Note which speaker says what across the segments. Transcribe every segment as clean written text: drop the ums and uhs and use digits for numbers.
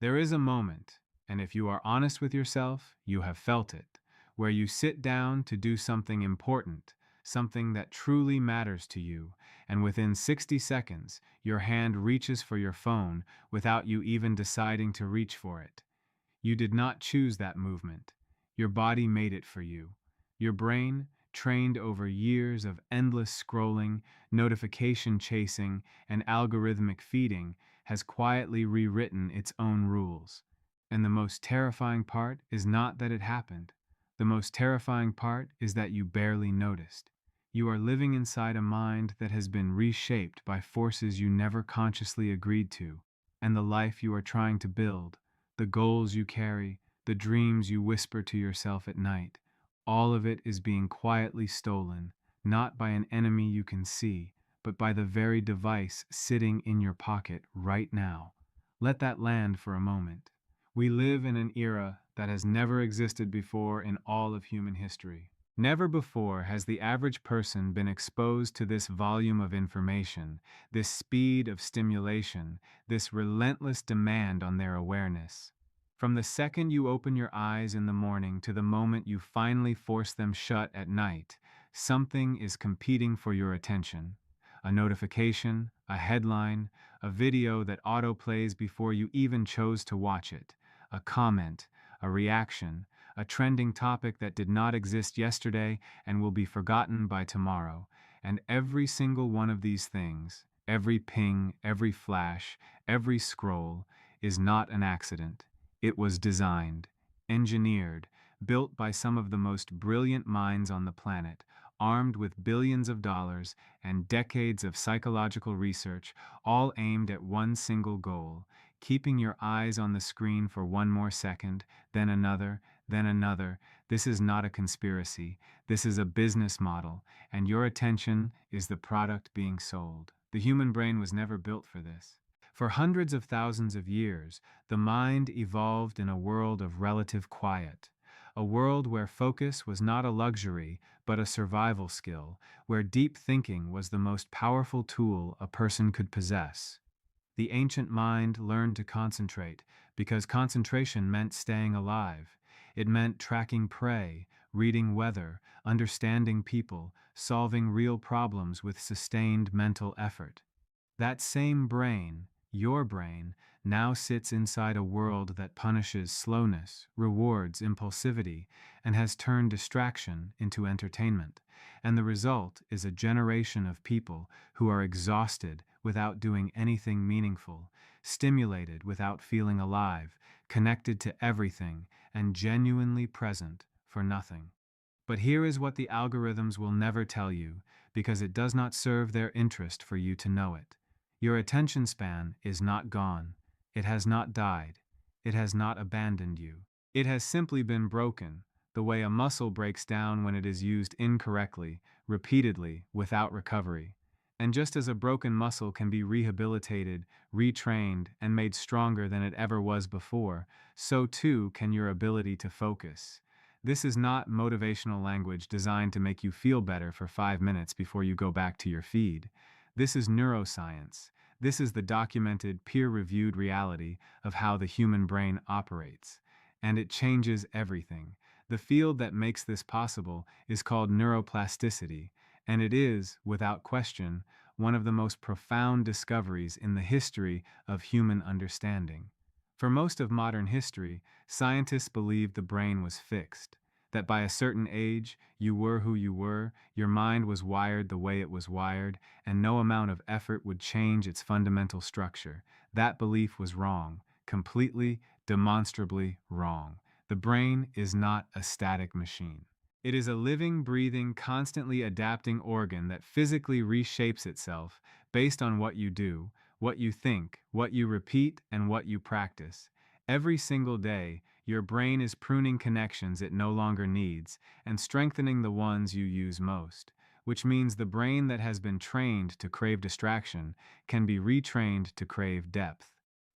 Speaker 1: There is a moment, and if you are honest with yourself, you have felt it, where you sit down to do something important, something that truly matters to you, and within 60 seconds, your hand reaches for your phone without you even deciding to reach for it. You did not choose that movement. Your body made it for you. Your brain, trained over years of endless scrolling, notification chasing, and algorithmic feeding, has quietly rewritten its own rules. And the most terrifying part is not that it happened. The most terrifying part is that you barely noticed. You are living inside a mind that has been reshaped by forces you never consciously agreed to, and the life you are trying to build, the goals you carry, the dreams you whisper to yourself at night, all of it is being quietly stolen, not by an enemy you can see, but by the very device sitting in your pocket right now. Let that land for a moment. We live in an era that has never existed before in all of human history. Never before has the average person been exposed to this volume of information, this speed of stimulation, this relentless demand on their awareness. From the second you open your eyes in the morning to the moment you finally force them shut at night, something is competing for your attention. A notification, a headline, a video that autoplays before you even chose to watch it, a comment, a reaction, a trending topic that did not exist yesterday and will be forgotten by tomorrow. And every single one of these things, every ping, every flash, every scroll, is not an accident. It was designed, engineered, built by some of the most brilliant minds on the planet, armed with billions of dollars and decades of psychological research, all aimed at one single goal: keeping your eyes on the screen for one more second, then another, then another. This is not a conspiracy. This is a business model, and your attention is the product being sold. The human brain was never built for this. For hundreds of thousands of years, the mind evolved in a world of relative quiet, a world where focus was not a luxury, but a survival skill, where deep thinking was the most powerful tool a person could possess. The ancient mind learned to concentrate because concentration meant staying alive. It meant tracking prey, reading weather, understanding people, solving real problems with sustained mental effort. That same brain, your brain, now sits inside a world that punishes slowness, rewards impulsivity, and has turned distraction into entertainment. And the result is a generation of people who are exhausted without doing anything meaningful, stimulated without feeling alive, connected to everything, and genuinely present for nothing. But here is what the algorithms will never tell you, because it does not serve their interest for you to know it. Your attention span is not gone. It has not died. It has not abandoned you. It has simply been broken, the way a muscle breaks down when it is used incorrectly, repeatedly, without recovery. And just as a broken muscle can be rehabilitated, retrained, and made stronger than it ever was before, so too can your ability to focus. This is not motivational language designed to make you feel better for 5 minutes before you go back to your feed. This is neuroscience. This is the documented, peer-reviewed reality of how the human brain operates. And it changes everything. The field that makes this possible is called neuroplasticity, and it is, without question, one of the most profound discoveries in the history of human understanding. For most of modern history, scientists believed the brain was fixed, that by a certain age, you were who you were, your mind was wired the way it was wired, and no amount of effort would change its fundamental structure. That belief was wrong, completely, demonstrably wrong. The brain is not a static machine. It is a living, breathing, constantly adapting organ that physically reshapes itself based on what you do, what you think, what you repeat, and what you practice. Every single day, your brain is pruning connections it no longer needs and strengthening the ones you use most, which means the brain that has been trained to crave distraction can be retrained to crave depth.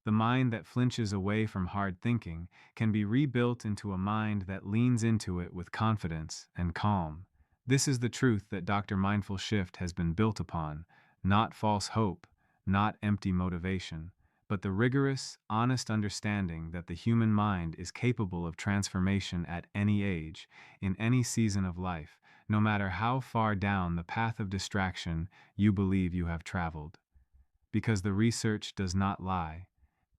Speaker 1: The mind that flinches away from hard thinking can be rebuilt into a mind that leans into it with confidence and calm. This is the truth that Dr. Mindful Shift has been built upon, not false hope, not empty motivation, but the rigorous, honest understanding that the human mind is capable of transformation at any age, in any season of life, no matter how far down the path of distraction you believe you have traveled. Because the research does not lie.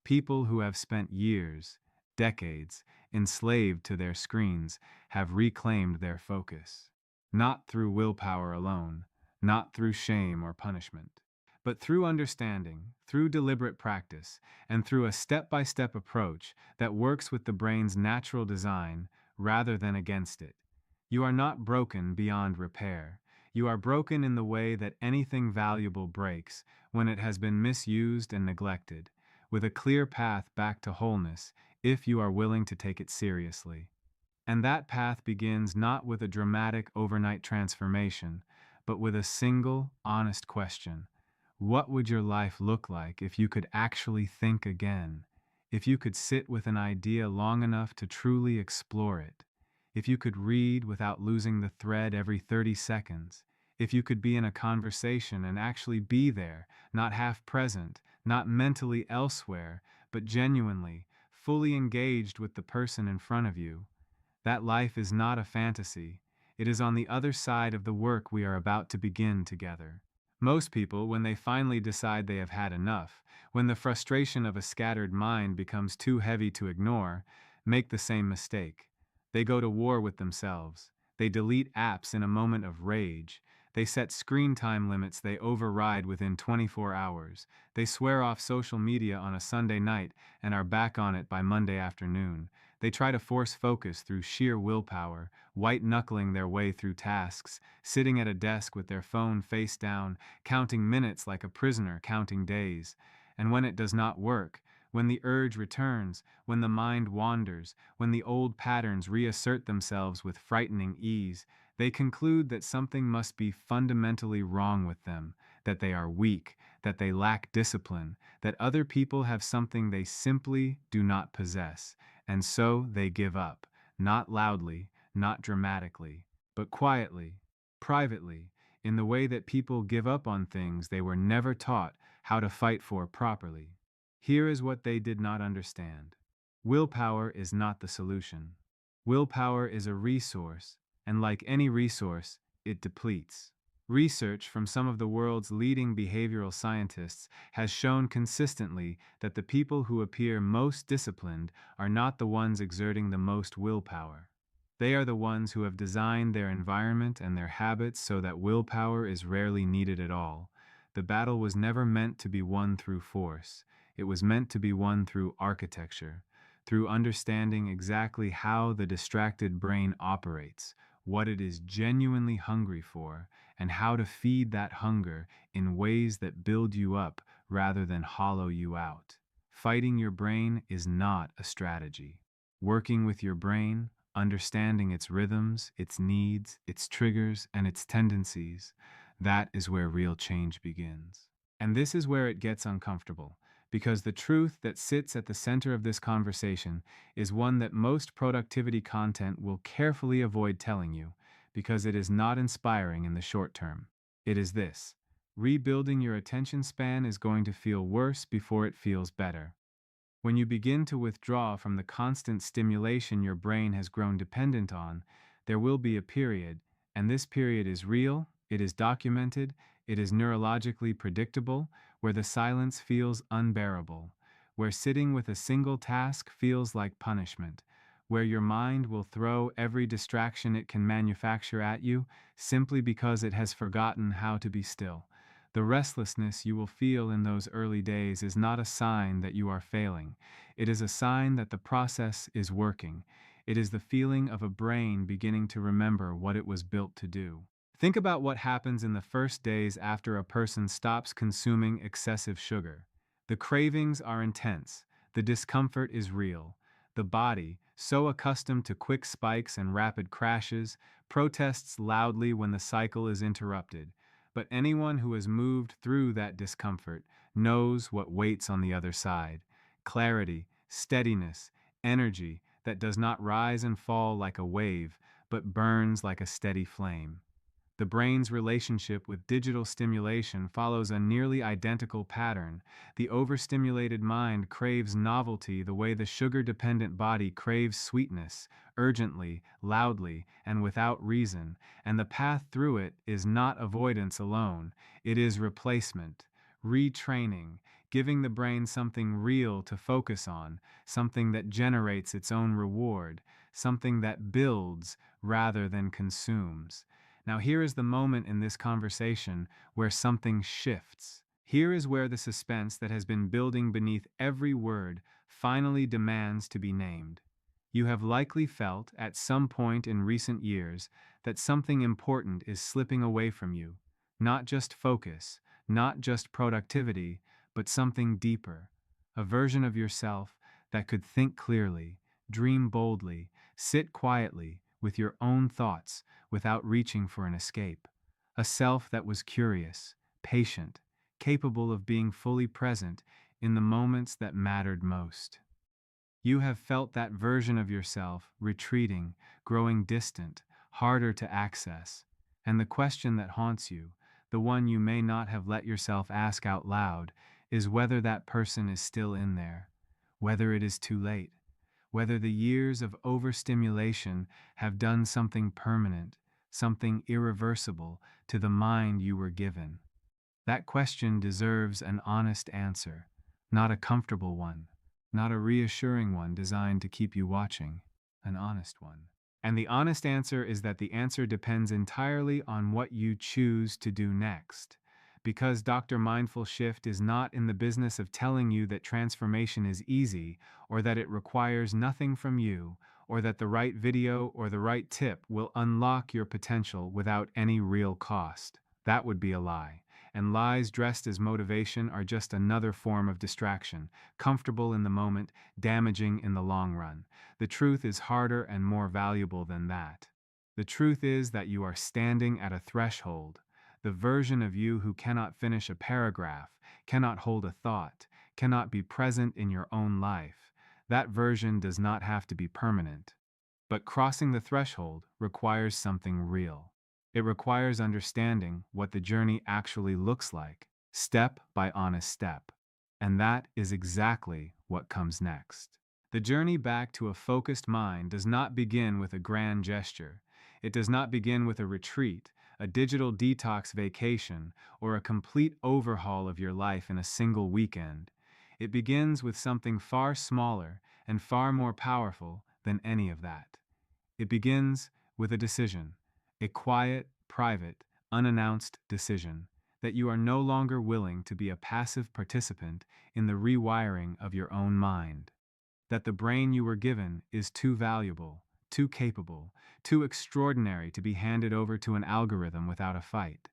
Speaker 1: People who have spent years, decades, enslaved to their screens have reclaimed their focus. Not through willpower alone, not through shame or punishment, but through understanding, through deliberate practice, and through a step by step approach that works with the brain's natural design rather than against it. You are not broken beyond repair. You are broken in the way that anything valuable breaks when it has been misused and neglected, with a clear path back to wholeness if you are willing to take it seriously. And that path begins not with a dramatic overnight transformation, but with a single, honest question. What would your life look like if you could actually think again? If you could sit with an idea long enough to truly explore it? If you could read without losing the thread every 30 seconds? If you could be in a conversation and actually be there, not half present, not mentally elsewhere, but genuinely, fully engaged with the person in front of you? That life is not a fantasy. It is on the other side of the work we are about to begin together. Most people, when they finally decide they have had enough, when the frustration of a scattered mind becomes too heavy to ignore, make the same mistake. They go to war with themselves. They delete apps in a moment of rage. They set screen time limits they override within 24 hours. They swear off social media on a Sunday night and are back on it by Monday afternoon. They try to force focus through sheer willpower, white-knuckling their way through tasks, sitting at a desk with their phone face down, counting minutes like a prisoner counting days. And when it does not work, when the urge returns, when the mind wanders, when the old patterns reassert themselves with frightening ease, they conclude that something must be fundamentally wrong with them, that they are weak, that they lack discipline, that other people have something they simply do not possess, and so they give up, not loudly, not dramatically, but quietly, privately, in the way that people give up on things they were never taught how to fight for properly. Here is what they did not understand. Willpower is not the solution. Willpower is a resource, and like any resource, it depletes. Research from some of the world's leading behavioral scientists has shown consistently that the people who appear most disciplined are not the ones exerting the most willpower. They are the ones who have designed their environment and their habits so that willpower is rarely needed at all. The battle was never meant to be won through force. It was meant to be won through architecture, through understanding exactly how the distracted brain operates, what it is genuinely hungry for, and how to feed that hunger in ways that build you up rather than hollow you out. Fighting your brain is not a strategy. Working with your brain, understanding its rhythms, its needs, its triggers, and its tendencies, that is where real change begins. And this is where it gets uncomfortable, because the truth that sits at the center of this conversation is one that most productivity content will carefully avoid telling you, because it is not inspiring in the short term. It is this: rebuilding your attention span is going to feel worse before it feels better. When you begin to withdraw from the constant stimulation your brain has grown dependent on, there will be a period, and this period is real, it is documented, it is neurologically predictable, where the silence feels unbearable, where sitting with a single task feels like punishment, where your mind will throw every distraction it can manufacture at you simply because it has forgotten how to be still. The restlessness you will feel in those early days is not a sign that you are failing. It is a sign that the process is working. It is the feeling of a brain beginning to remember what it was built to do. Think about what happens in the first days after a person stops consuming excessive sugar. The cravings are intense. The discomfort is real. The body, so accustomed to quick spikes and rapid crashes, protests loudly when the cycle is interrupted. But anyone who has moved through that discomfort knows what waits on the other side: clarity, steadiness, energy that does not rise and fall like a wave, but burns like a steady flame. The brain's relationship with digital stimulation follows a nearly identical pattern. The overstimulated mind craves novelty the way the sugar-dependent body craves sweetness, urgently, loudly, and without reason, and the path through it is not avoidance alone, it is replacement, retraining, giving the brain something real to focus on, something that generates its own reward, something that builds rather than consumes. Now, here is the moment in this conversation where something shifts. Here is where the suspense that has been building beneath every word finally demands to be named. You have likely felt, at some point in recent years, that something important is slipping away from you. Not just focus, not just productivity, but something deeper. A version of yourself that could think clearly, dream boldly, sit quietly with your own thoughts without reaching for an escape. A self that was curious, patient, capable of being fully present in the moments that mattered most. You have felt that version of yourself retreating, growing distant, harder to access. And the question that haunts you, the one you may not have let yourself ask out loud, is whether that person is still in there, whether it is too late, whether the years of overstimulation have done something permanent, something irreversible to the mind you were given. That question deserves an honest answer, not a comfortable one, not a reassuring one designed to keep you watching, an honest one. And the honest answer is that the answer depends entirely on what you choose to do next. Because Dr. Mindful Shift is not in the business of telling you that transformation is easy, or that it requires nothing from you, or that the right video or the right tip will unlock your potential without any real cost. That would be a lie. And lies dressed as motivation are just another form of distraction, comfortable in the moment, damaging in the long run. The truth is harder and more valuable than that. The truth is that you are standing at a threshold. The version of you who cannot finish a paragraph, cannot hold a thought, cannot be present in your own life. That version does not have to be permanent. But crossing the threshold requires something real. It requires understanding what the journey actually looks like, step by honest step. And that is exactly what comes next. The journey back to a focused mind does not begin with a grand gesture. It does not begin with a retreat, a digital detox vacation, or a complete overhaul of your life in a single weekend. It begins with something far smaller and far more powerful than any of that. It begins with a decision, a quiet, private, unannounced decision that you are no longer willing to be a passive participant in the rewiring of your own mind. That the brain you were given is too valuable, too capable, too extraordinary to be handed over to an algorithm without a fight.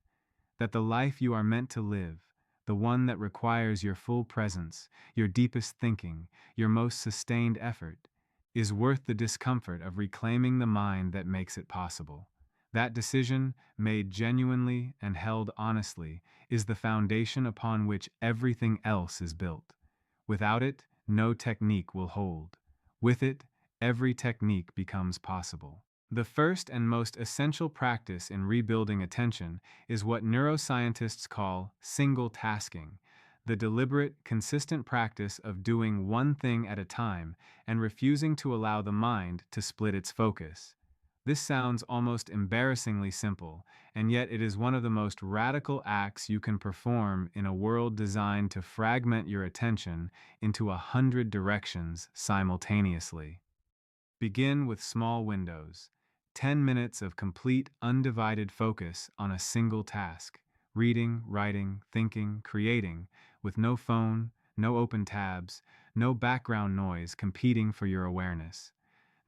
Speaker 1: That the life you are meant to live, the one that requires your full presence, your deepest thinking, your most sustained effort, is worth the discomfort of reclaiming the mind that makes it possible. That decision, made genuinely and held honestly, is the foundation upon which everything else is built. Without it, no technique will hold. With it, every technique becomes possible. The first and most essential practice in rebuilding attention is what neuroscientists call single tasking, the deliberate, consistent practice of doing one thing at a time and refusing to allow the mind to split its focus. This sounds almost embarrassingly simple, and yet it is one of the most radical acts you can perform in a world designed to fragment your attention into 100 directions simultaneously. Begin with small windows. 10 minutes of complete, undivided focus on a single task. Reading, writing, thinking, creating, with no phone, no open tabs, no background noise competing for your awareness.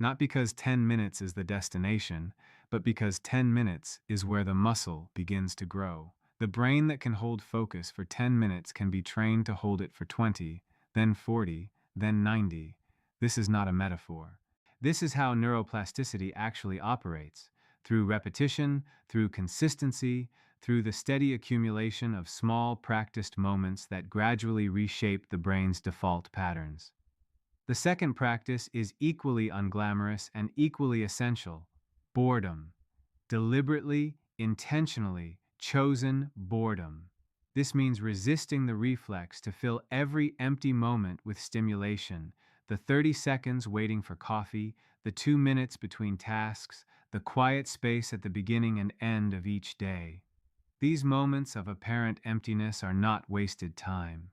Speaker 1: Not because 10 minutes is the destination, but because 10 minutes is where the muscle begins to grow. The brain that can hold focus for 10 minutes can be trained to hold it for 20, then 40, then 90. This is not a metaphor. This is how neuroplasticity actually operates, through repetition, through consistency, through the steady accumulation of small practiced moments that gradually reshape the brain's default patterns. The second practice is equally unglamorous and equally essential: boredom. Deliberately, intentionally chosen boredom. This means resisting the reflex to fill every empty moment with stimulation, the 30 seconds waiting for coffee, the 2 minutes between tasks, the quiet space at the beginning and end of each day. These moments of apparent emptiness are not wasted time.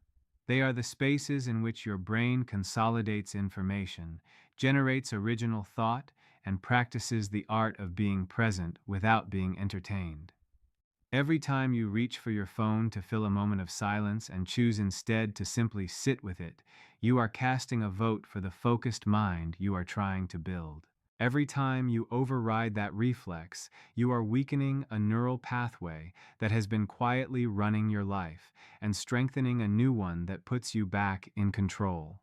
Speaker 1: They are the spaces in which your brain consolidates information, generates original thought, and practices the art of being present without being entertained. Every time you reach for your phone to fill a moment of silence and choose instead to simply sit with it, you are casting a vote for the focused mind you are trying to build. Every time you override that reflex, you are weakening a neural pathway that has been quietly running your life and strengthening a new one that puts you back in control.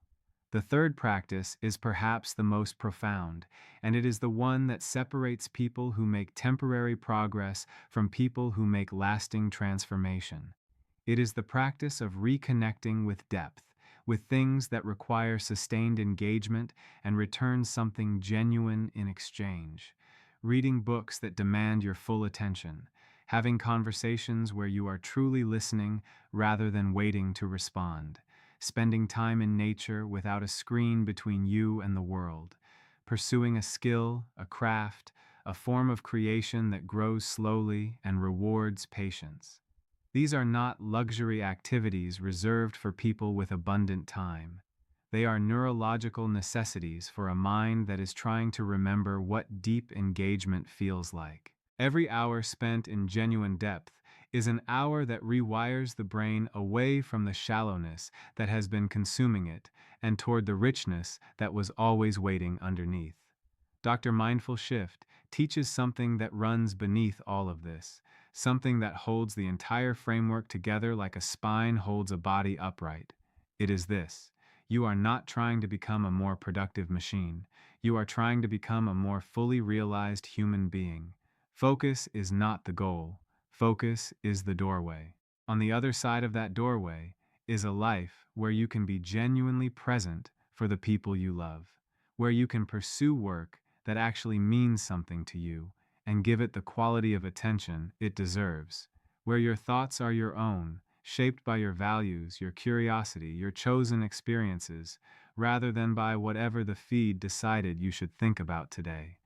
Speaker 1: The third practice is perhaps the most profound, and it is the one that separates people who make temporary progress from people who make lasting transformation. It is the practice of reconnecting with depth, with things that require sustained engagement and return something genuine in exchange. Reading books that demand your full attention, having conversations where you are truly listening rather than waiting to respond, spending time in nature without a screen between you and the world, pursuing a skill, a craft, a form of creation that grows slowly and rewards patience. These are not luxury activities reserved for people with abundant time. They are neurological necessities for a mind that is trying to remember what deep engagement feels like. Every hour spent in genuine depth is an hour that rewires the brain away from the shallowness that has been consuming it and toward the richness that was always waiting underneath. Dr. Mindful Shift teaches something that runs beneath all of this, something that holds the entire framework together like a spine holds a body upright. It is this: you are not trying to become a more productive machine. You are trying to become a more fully realized human being. Focus is not the goal. Focus is the doorway. On the other side of that doorway is a life where you can be genuinely present for the people you love, where you can pursue work that actually means something to you and give it the quality of attention it deserves, where your thoughts are your own, shaped by your values, your curiosity, your chosen experiences, rather than by whatever the feed decided you should think about today.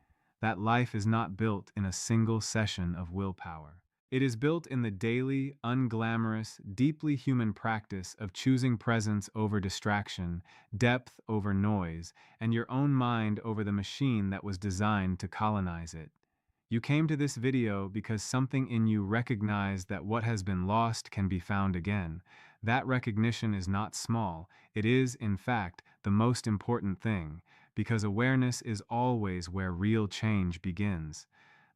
Speaker 1: That life is not built in a single session of willpower. It is built in the daily, unglamorous, deeply human practice of choosing presence over distraction, depth over noise, and your own mind over the machine that was designed to colonize it. You came to this video because something in you recognized that what has been lost can be found again. That recognition is not small. It is, in fact, the most important thing, because awareness is always where real change begins.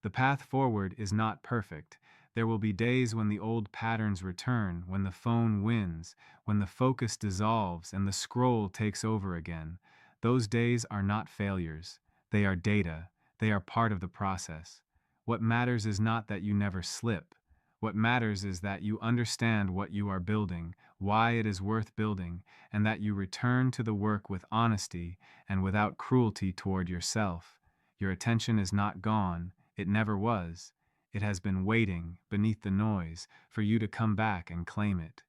Speaker 1: The path forward is not perfect. There will be days when the old patterns return, when the phone wins, when the focus dissolves and the scroll takes over again. Those days are not failures. They are data. They are part of the process. What matters is not that you never slip. What matters is that you understand what you are building, why it is worth building, and that you return to the work with honesty and without cruelty toward yourself. Your attention is not gone. It never was. It has been waiting, beneath the noise, for you to come back and claim it.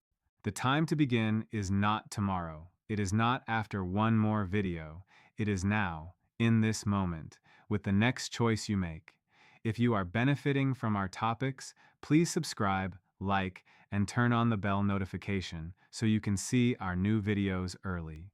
Speaker 1: The time to begin is not tomorrow. It is not after one more video. It is now, in this moment, with the next choice you make. If you are benefiting from our topics, please subscribe, like, and turn on the bell notification so you can see our new videos early.